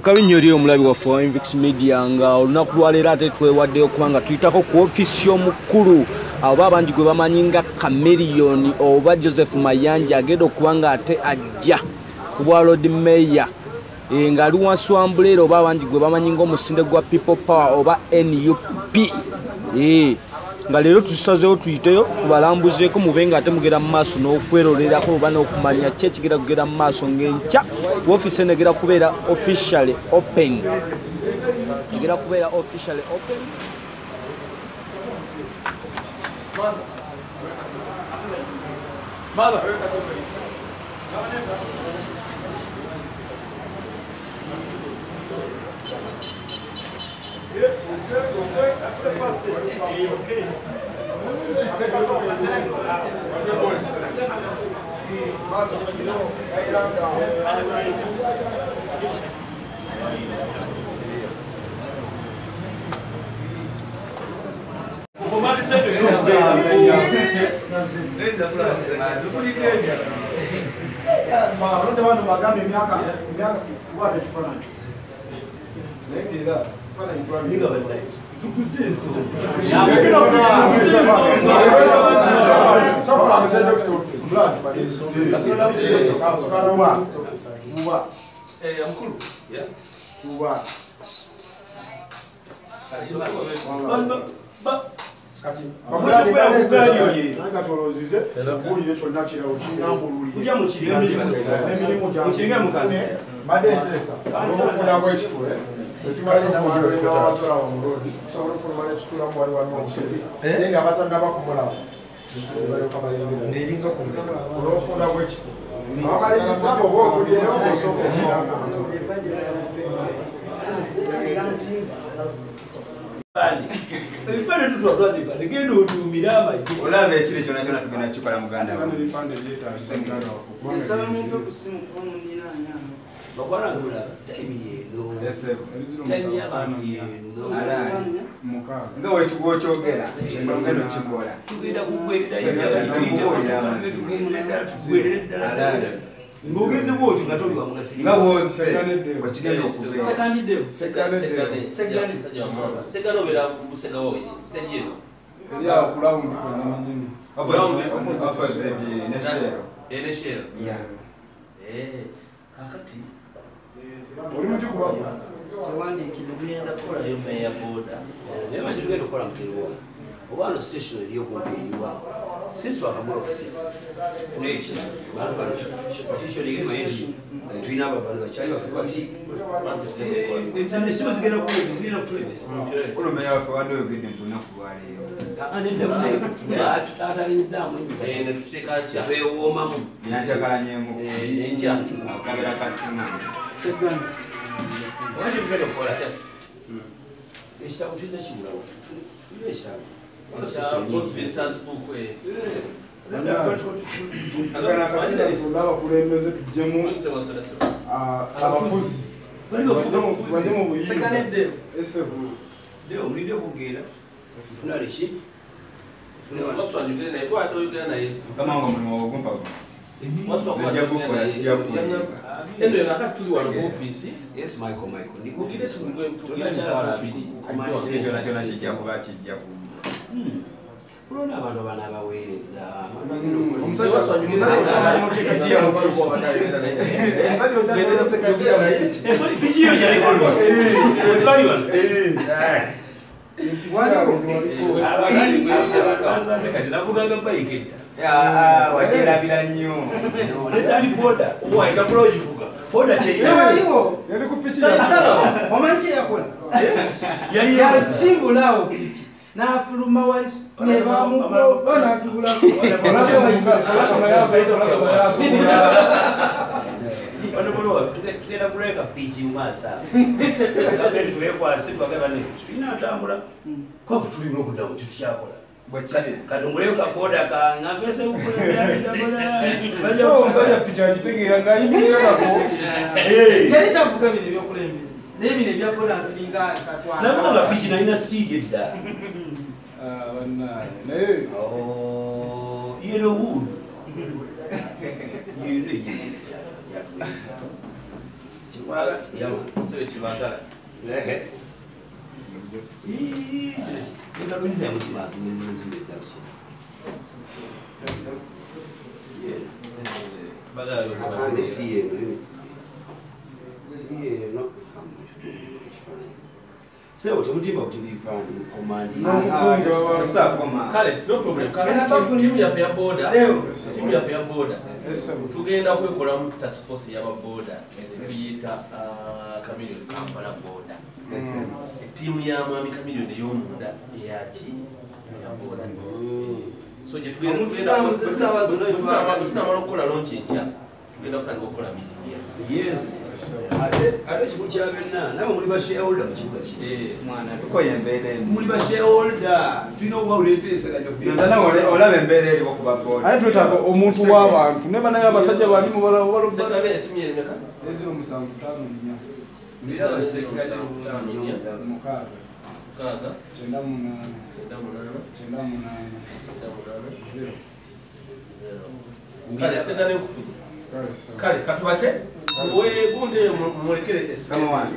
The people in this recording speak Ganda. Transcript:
Kabinyori omulabi waffe wa Invix Media nga olunaku lwaleero ate twewaddeyo kubanga tuyitako ku ofiisi y'omukulu oba abangi gwe bamanyi nga Chameleon oba Joseph Mayanja agenda okuba nga ate ajja ku bwa Lord Mayor nga ali wansi wa Mbulera oba abangi gwe bamanyi ng'omusinde gwa People Power oba NUP nga leero tusazeewo tuyiteyo tubalambuzeeko mube nga ate mugera mu maaso n'okwerorerako oba n'okumanya ki ekigenda kugera mu maaso ng'enkya ofiisi eno egera kubeera officially open Obano station eri okumpiriwa since wakagula ofisi funechi bantu bano petition eri mayeshi tuina abantu bachali bafati ndane sima zigera kutulemesa kulo meya wado yogende ntuna kuwale anende mzee atutatalinzamu ne tuteka cha twewoma mu nyanjakalanyemu enja akabira kasima segani waje bigero kola ta esta kutiza chimulawo funesha kulembeze tujjemu abafuzi Kulona abantu abana abaweereza omusajja na fuluma wali neba mu bana tugula tugenda kuleka pichi mumasa ngabere tulekwa sipa kabane twina tambula ko tulimo kuda tutishakola kadunguleka boda ka ngapese ukula so mzaja picha jitegera ngayimira nako yali tavuga bino byokulembe nebine bya polance linga satwa nabanga pichi na ina stige da wana oh yelo wood yele Sebe kibagala. Nenda kuingiza mutima azimwe zachi. Bagala yo. Siye no. Sasa utamutimba kutibipani mkomandi. Kale no problem. Kale timu ya fair border. Timu ya fair border. Tugenda kwekola mu task force ya border. Esibiyita Chameleon Kampala border. Timu ya mwami Chameleon y'omunda yachi ya border. So je tugenda sawa zonna tunamala okukola launch enkya. Tugenda kutandika okukola meeting ya. Yes. Ate kimu kya benna nabo muli ba shareholder mu kibuga ki. Mwana tukoye embeera emu. Muli ba shareholder. Tulina okuba uleeteesaganya ku Nzana olaba embeera eri okuba board. Ate twetaaga omuntu w'abantu ne banaye abasajja bali mu balo Sekale esimye meka. ezo omusanvu ttaano nnya. Ndira basekirate Mukaaga. Kaaga. 98. 98. 98. 0. Kale sekale kufunya. Kale. Kale katubate. Wewe bunde mulekere Kama wani.